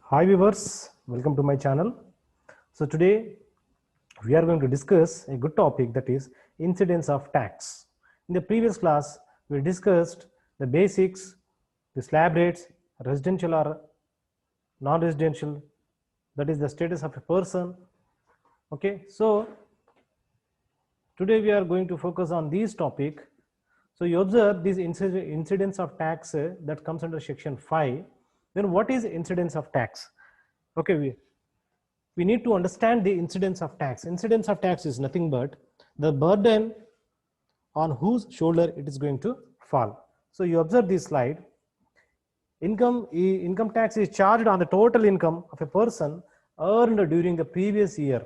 Hi viewers, welcome to my channel. So today we are going to discuss a good topic, that is incidence of tax. In the previous class we discussed the basics, the slab rates, residential or non-residential, that is the status of a person. Okay, so today we are going to focus on this topic. So you observe this incidence of tax that comes under section 5. Then what is incidence of tax? Okay, we need to understand the incidence of tax. Incidence of tax is nothing but the burden on whose shoulder it is going to fall. So you observe this slide. Income tax is charged on the total income of a person earned during the previous year.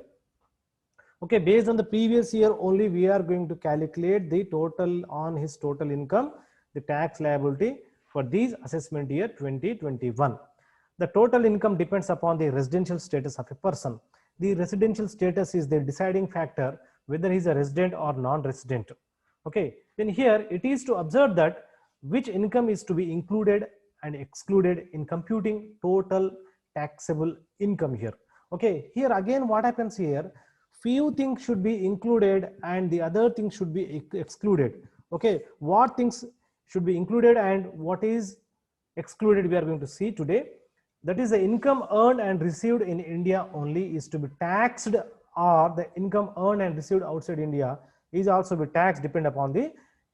Okay, based on the previous year only, we are going to calculate the total on his total income, the tax liability for this assessment year 2021. The total income depends upon the residential status of a person. The residential status is the deciding factor whether he is a resident or non-resident. Okay, then here it is to observe that which income is to be included and excluded in computing total taxable income here. Okay, here again what happens here, few things should be included and the other things should be excluded. Okay, what things should be included and what is excluded we are going to see today. That is, the income earned and received in India only is to be taxed, or the income earned and received outside India is also be taxed depend upon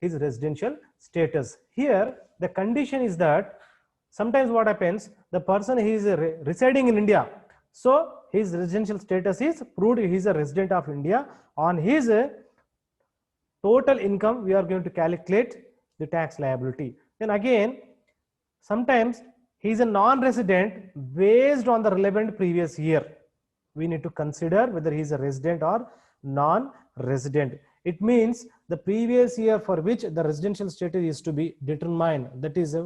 his residential status. Here the condition is that sometimes what happens, the person he is residing in India, so his residential status is proved he is a resident of India. On his total income we are going to calculate the tax liability. Then again sometimes he is a non-resident based on the relevant previous year. We need to consider whether he is a resident or non-resident. It means the previous year for which the residential status is to be determined. That is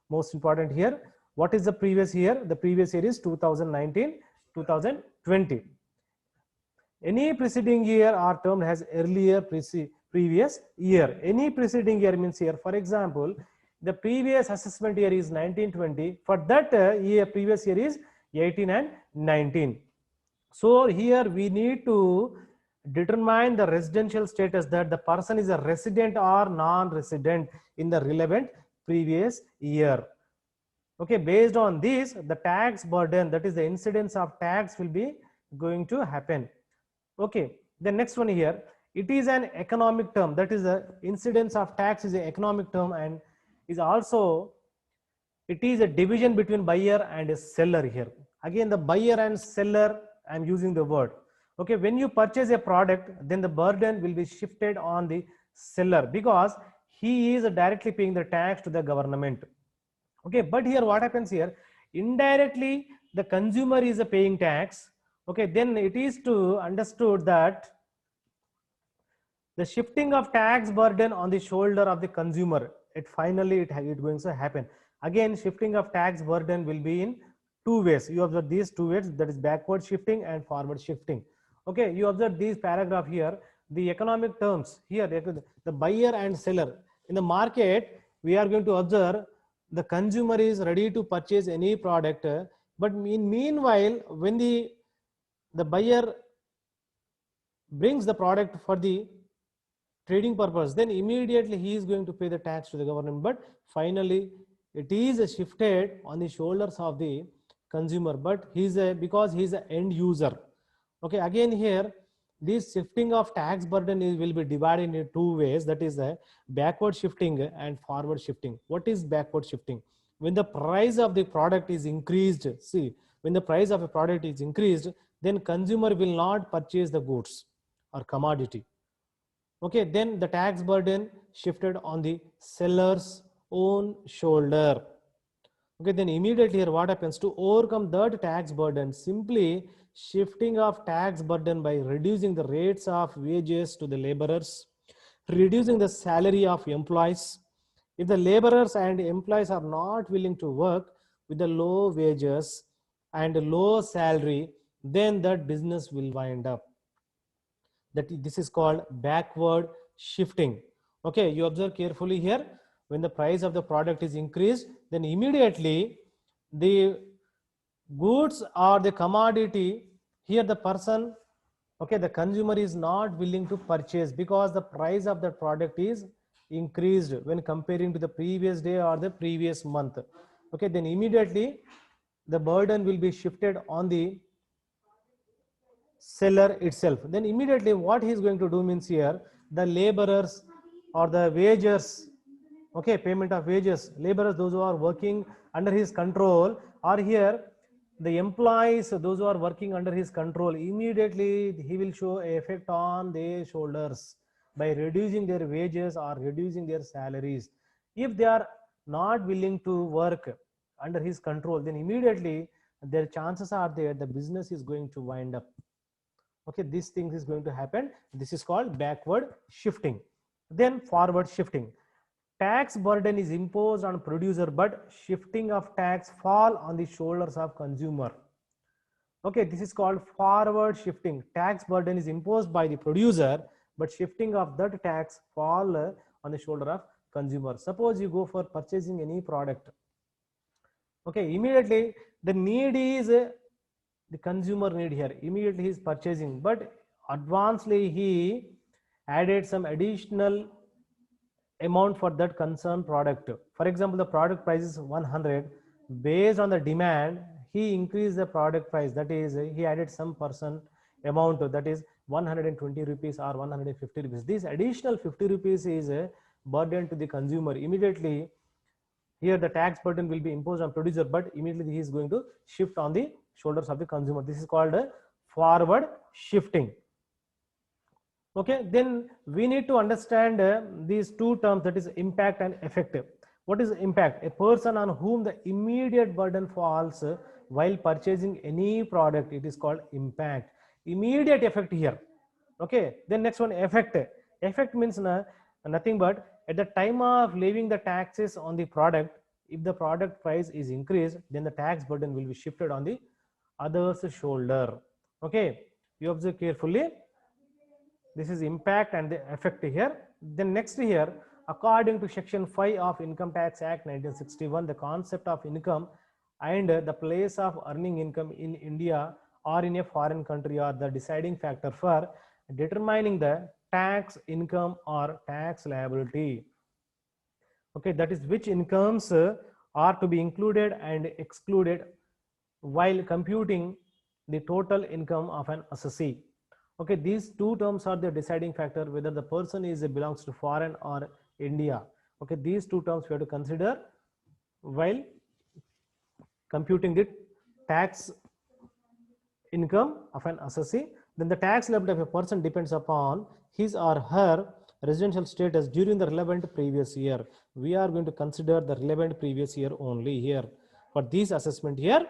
most important here. What is the previous year? The previous year is 2019, 2020. Any preceding year are termed as earlier previous year. Any preceding year means here, for example, the previous assessment year is 1920. For that year, previous year is 18 and 19. So here we need to determine the residential status, that the person is a resident or non-resident in the relevant previous year. Okay, based on this, the tax burden, that is the incidence of tax, will be going to happen. Okay, the next one here, it is an economic term, that is the incidence of tax is an economic term, and is also, it is a division between buyer and a seller here. Again, the buyer and seller, I am using the word. Okay, when you purchase a product, then the burden will be shifted on the seller because he is directly paying the tax to the government. Okay, but here what happens here, indirectly the consumer is paying tax. Okay, then it is to understood that the shifting of tax burden on the shoulder of the consumer, it finally it going to happen. Again, shifting of tax burden will be in two ways. You observe these two ways, that is backward shifting and forward shifting. Okay, you observe these paragraph here, the economic terms here, the buyer and seller in the market. We are going to observe the consumer is ready to purchase any product, but meanwhile when the buyer brings the product for the trading purpose, then immediately he is going to pay the tax to the government, but finally it is shifted on the shoulders of the consumer, but he's because he's an end user. Okay, again here this shifting of tax burden will be divided into two ways, that is a backward shifting and forward shifting. What is backward shifting? When the price of the product is increased, see, when the price of a product is increased, then consumer will not purchase the goods or commodity. Okay, then the tax burden shifted on the seller's own shoulder. Okay, then immediately here what happens, to overcome that tax burden, simply shifting of tax burden by reducing the rates of wages to the laborers, reducing the salary of employees. If the laborers and employees are not willing to work with the low wages and low salary, then that business will wind up. That this is called backward shifting. Okay, you observe carefully here, when the price of the product is increased, then immediately the goods or the commodity, here the person, okay, the consumer is not willing to purchase because the price of that product is increased when comparing to the previous day or the previous month. Okay, then immediately the burden will be shifted on the seller itself. Then immediately what he is going to do means, here the laborers or the wages, okay, payment of wages, laborers, those who are working under his control, or here the employees, those who are working under his control, immediately he will show a effect on their shoulders by reducing their wages or reducing their salaries. If they are not willing to work under his control, then immediately their chances are there the business is going to wind up. Okay, this thing is going to happen. This is called backward shifting. Then forward shifting, tax burden is imposed on producer but shifting of tax fall on the shoulders of consumer. Okay, this is called forward shifting. Tax burden is imposed by the producer but shifting of that tax fall on the shoulder of consumer. Suppose you go for purchasing any product, okay, immediately the need is the consumer need, here immediately he is purchasing, but advancedly he added some additional amount for that concerned product. For example, the product price is 100, based on the demand he increased the product price, that is he added some percent amount, that is 120 rupees or 150 rupees. This additional 50 rupees is a burden to the consumer. Immediately here the tax burden will be imposed on producer, but immediately he is going to shift on the shoulders of the consumer. This is called forward shifting. Okay, then we need to understand these two terms, that is impact and effect. What is impact? A person on whom the immediate burden falls while purchasing any product, it is called impact. Immediate effect here. Okay, then next one, effect. Effect means nothing but at the time of levying the taxes on the product, if the product price is increased, then the tax burden will be shifted on the other's shoulder. Okay, you observe carefully. This is impact and the effect here. Then next here, according to section 5 of Income Tax Act 1961, the concept of income and the place of earning income in India or in a foreign country are the deciding factor for determining the tax income or tax liability. Okay, that is which incomes are to be included and excluded while computing the total income of an assessee. Okay, these two terms are the deciding factor whether the person is belongs to foreign or India. Okay, these two terms we have to consider while computing the tax income of an assessee. Then the tax liability of a person depends upon his or her residential status during the relevant previous year. We are going to consider the relevant previous year only here for this assessment here.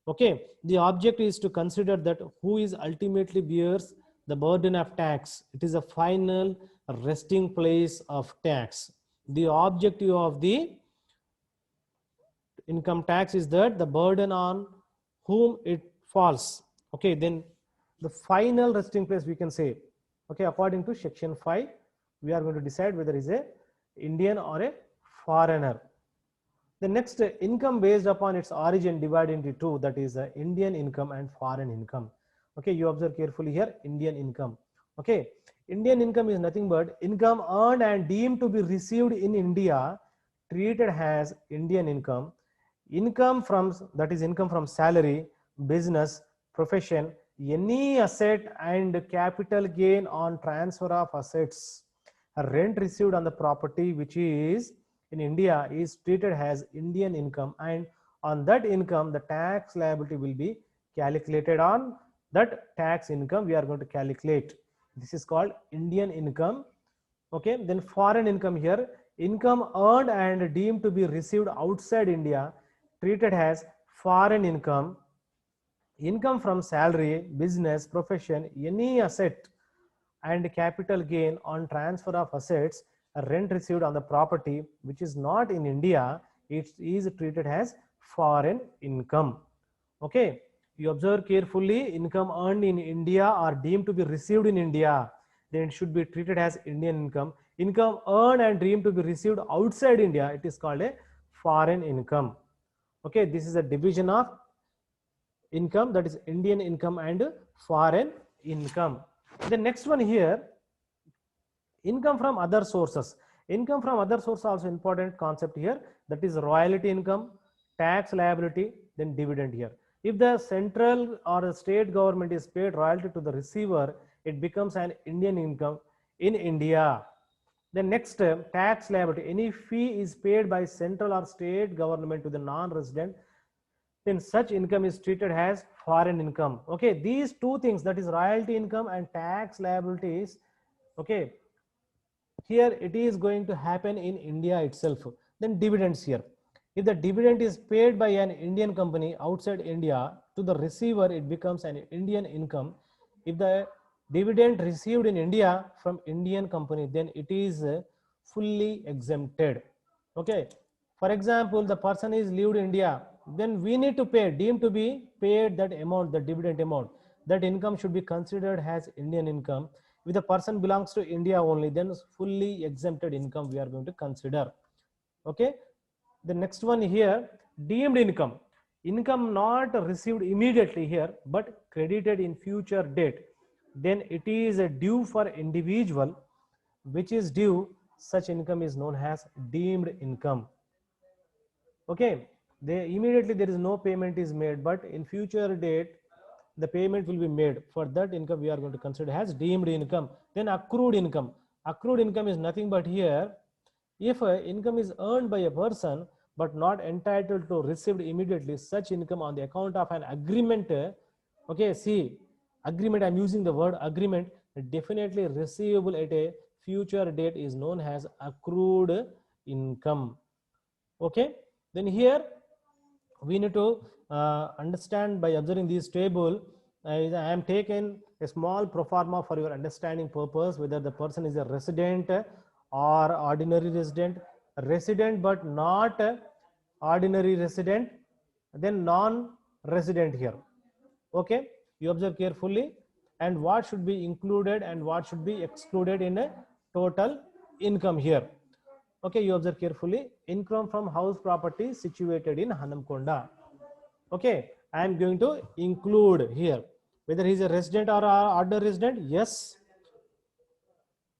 Okay, the object is to consider that who is ultimately bears the burden of tax. It is a final resting place of tax. The objective of the income tax is that the burden on whom it falls. Okay, then the final resting place we can say. Okay, according to section 5, we are going to decide whether is a Indian or a foreigner. The next, income based upon its origin divided into two, that is Indian income and foreign income. Okay, you observe carefully here, Indian income. Okay, Indian income is nothing but income earned and deemed to be received in India, treated as Indian income. Income from, that is income from salary, business, profession, any asset and capital gain on transfer of assets. Rent received on the property which is in India is treated as Indian income, and on that income the tax liability will be calculated. On that tax income we are going to calculate. This is called Indian income. Okay, then foreign income here, income earned and deemed to be received outside India, treated as foreign income. Income from salary, business, profession, any asset and capital gain on transfer of assets, rent received on the property which is not in India, it is treated as foreign income. Okay, you observe carefully, income earned in India or deemed to be received in India, then it should be treated as Indian income. Income earned and deemed to be received outside India, it is called a foreign income. Okay, this is a division of income, that is Indian income and foreign income. The next one here, income from other sources. Income from other sources also important concept here, that is royalty income, tax liability, then dividend here. If the central or the state government is paid royalty to the receiver, it becomes an Indian income in India. The next tax liability, any fee is paid by central or state government to the non-resident, then such income is treated as foreign income. Okay, these two things, that is royalty income and tax liabilities, okay, here it is going to happen in India itself. Then dividends here, if the dividend is paid by an Indian company outside India to the receiver, it becomes an Indian income. If the dividend received in India from Indian company, then it is fully exempted. Okay, for example, the person is lived in India, then we need to pay, deemed to be paid that amount, the dividend amount, that income should be considered as Indian income. If the person belongs to India only, then fully exempted income we are going to consider. Okay, the next one here, deemed income, income not received immediately here but credited in future date, then it is a due for individual which is due, such income is known as deemed income. Okay, they immediately there is no payment is made, but in future date the payment will be made. For that income we are going to consider as deemed income. Then accrued income, accrued income is nothing but here, if income is earned by a person but not entitled to received immediately, such income on the account of an agreement, okay, see, agreement, I'm using the word agreement, definitely receivable at a future date is known as accrued income. Okay, then here we need to understand by observing this table. I am taking a small pro forma for your understanding purpose, whether the person is a resident or ordinary resident, resident but not ordinary resident, then non-resident here. Okay, you observe carefully, and what should be included and what should be excluded in a total income here. Okay, you observe carefully, income from house property situated in Hanamkonda. Okay, I am going to include here whether he is a resident or order resident. Yes.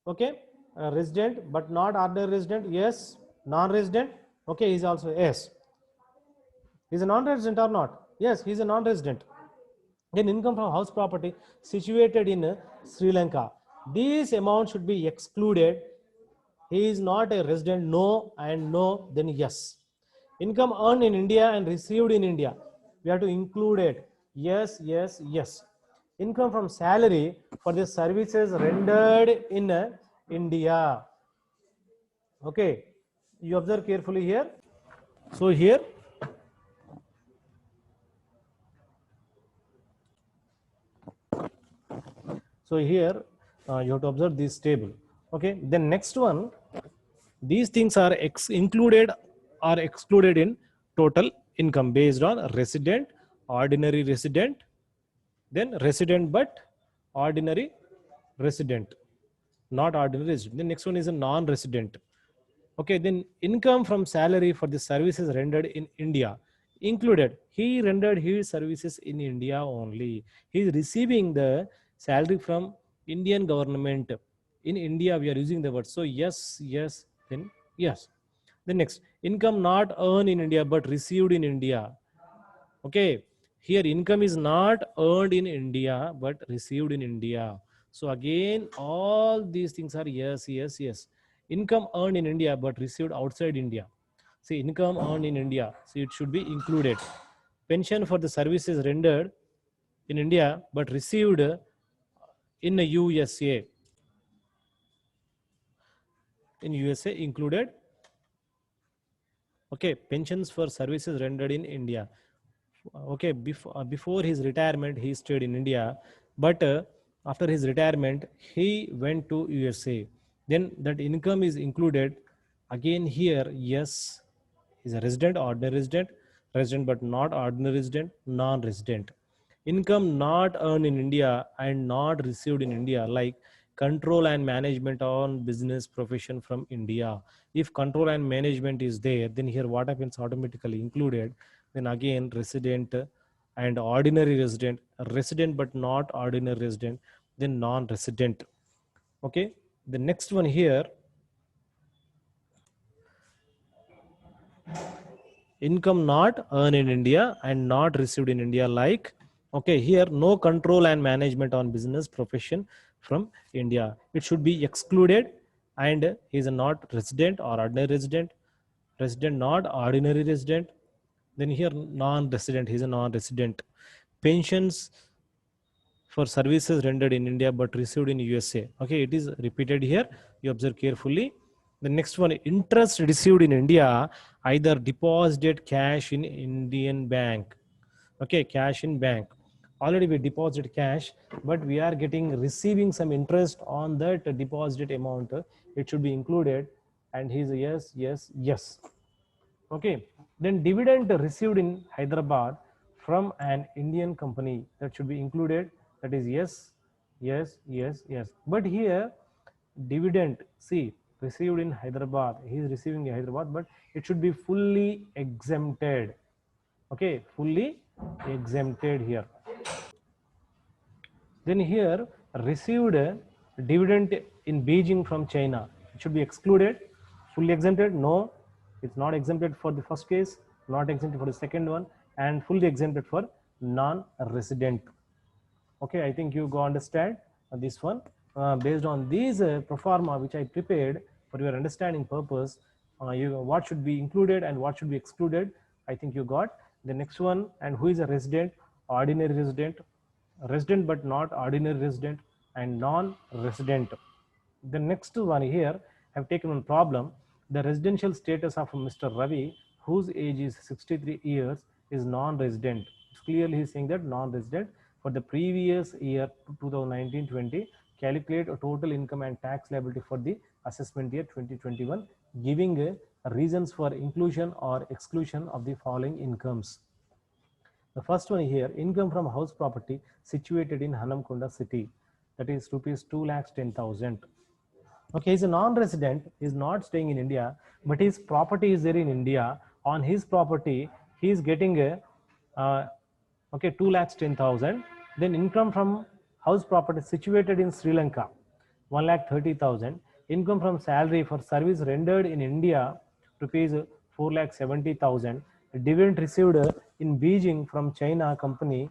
Okay, resident but not order resident. Yes. Non-resident. Okay, he is also yes. He is a non-resident or not? Yes, he is a non-resident. Then income from house property situated in Sri Lanka. These amounts should be excluded. He is not a resident, no, and no, then yes. Income earned in India and received in India, we have to include it. Yes, yes, yes. Income from salary for the services rendered in India. Okay, you observe carefully here. So here, you have to observe this table. Okay, then next one, these things are included or excluded in total income based on resident, ordinary resident, then resident but ordinary resident, not ordinary resident. The next one is a non-resident. Okay, then income from salary for the services rendered in India included. He rendered his services in India only. He is receiving the salary from Indian government. In India, we are using the word. So yes, yes, then yes. The next, income not earned in India but received in India. Okay, here income is not earned in India but received in India. So again, all these things are yes, yes, yes. Income earned in India but received outside India. See, income earned in India, so it should be included. Pension for the services rendered in India but received in the USA. In USA included. Okay, pensions for services rendered in India. Okay, before his retirement he stayed in India, but after his retirement he went to USA, then that income is included. Again here, yes, is a resident, ordinary resident, resident but not ordinary resident, non-resident. Income not earned in India and not received in India, like control and management on business profession from India. If control and management is there, then here what happens, automatically included. Then again resident, and ordinary resident, resident but not ordinary resident, then non-resident. Okay, the next one here, income not earned in India and not received in India, like, okay, here no control and management on business profession from India. It should be excluded, and he is a not resident or ordinary resident, resident not ordinary resident. Then here non-resident, he is a non-resident. Pensions for services rendered in India but received in USA. Okay, it is repeated here. You observe carefully. The next one, interest received in India, either deposited cash in Indian bank. Okay, cash in bank. Already we deposit cash, but we are getting receiving some interest on that deposited amount. It should be included, and he's yes, yes, yes. Okay, then dividend received in Hyderabad from an Indian company, that should be included. That is yes, yes, yes, yes. But here dividend, see, received in Hyderabad, he is receiving in Hyderabad, but it should be fully exempted. Okay, fully exempted here. Then here received dividend in Beijing from China, it should be excluded. Fully exempted, no, it's not exempted for the first case, not exempted for the second one, and fully exempted for non-resident. Okay, I think you go understand this one. Based on these pro forma which I prepared for your understanding purpose, you what should be included and what should be excluded, I think you got. The next one, and who is a resident, ordinary resident, resident but not ordinary resident, and non-resident. The next one here, I have taken one problem. The residential status of Mr. Ravi, whose age is 63 years, is non-resident. Clearly he is saying that non-resident. For the previous year 2019-20, calculate a total income and tax liability for the assessment year 2021, giving reasons for inclusion or exclusion of the following incomes. The first one here, income from house property situated in Hanamkonda city, that is rupees 2,10,000. Okay, he's a non-resident, he's not staying in India, but his property is there in India. On his property, he is getting a okay, 2,10,000. Then income from house property situated in Sri Lanka, 1,30,000. Income from salary for service rendered in India, rupees 4,70,000. Dividend received in Beijing from China company,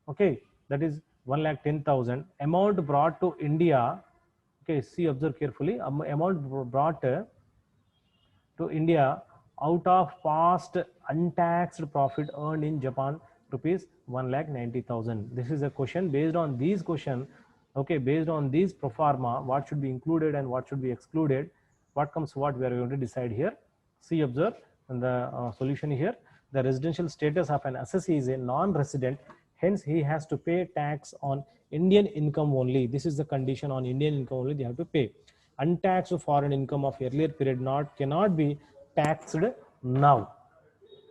okay, that is 1,10,000. Amount brought to India, okay, see, observe carefully, amount brought to India out of past untaxed profit earned in Japan, rupees 1,90,000. This is a question. Based on these question, okay, based on these pro forma, what should be included and what should be excluded, what comes what, we are going to decide here. See, observe, and the solution here. The residential status of an assessee is a non-resident, hence he has to pay tax on Indian income only. This is the condition, on Indian income only they have to pay. Untaxed foreign income of earlier period cannot be taxed now.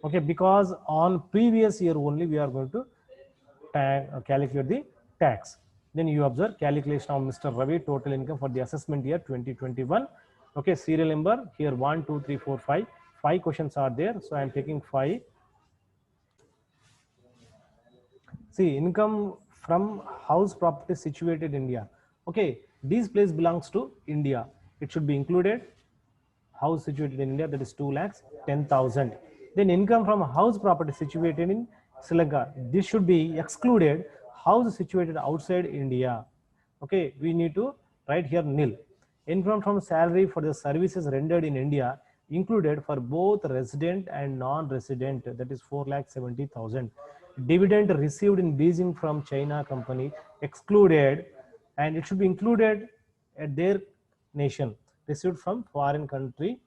Okay, because on previous year only we are going to calculate the tax. Then you observe calculation of Mr. Ravi total income for the assessment year 2021. Okay, serial number here 1, 2, 3, 4, 5. 5 questions are there, so I am taking 5. See, income from house property situated in India. Okay, this place belongs to India. It should be included. House situated in India, that is 2,10,000. Then income from house property situated in Sri Lanka, this should be excluded. House situated outside India, okay, we need to write here nil. Income from salary for the services rendered in India included for both resident and non-resident, that is 4,70,000. Dividend received in Beijing from China company excluded, and it should be included at their nation, received from foreign country,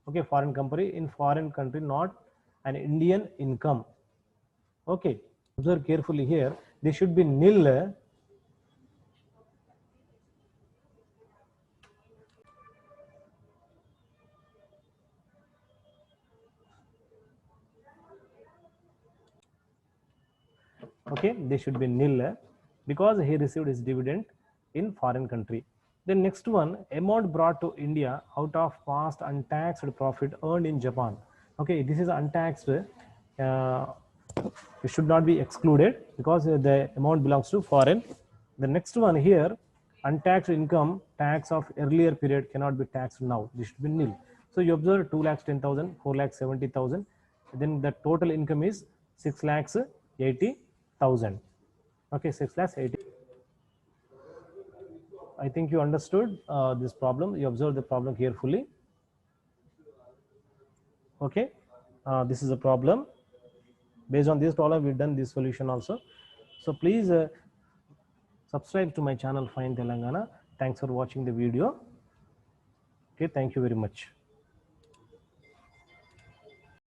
okay, foreign company in foreign country, not an Indian income. Okay, observe carefully here, this should be nil. Okay, they should be nil because he received his dividend in foreign country. The next one, amount brought to India out of past untaxed profit earned in Japan. Okay, this is untaxed it should not be excluded because the amount belongs to foreign. The next one here, untaxed income tax of earlier period cannot be taxed now. This should be nil. So you observe 2 lakhs 10,000, 4 lakhs 70,000. Then the total income is 6 lakhs 80,000. Okay, 6 lakhs 80. I think you understood this problem. You observe the problem carefully. Okay, this is a problem. Based on this problem, we've done this solution also. So please subscribe to my channel Fine Telangana. Thanks for watching the video. Okay, thank you very much.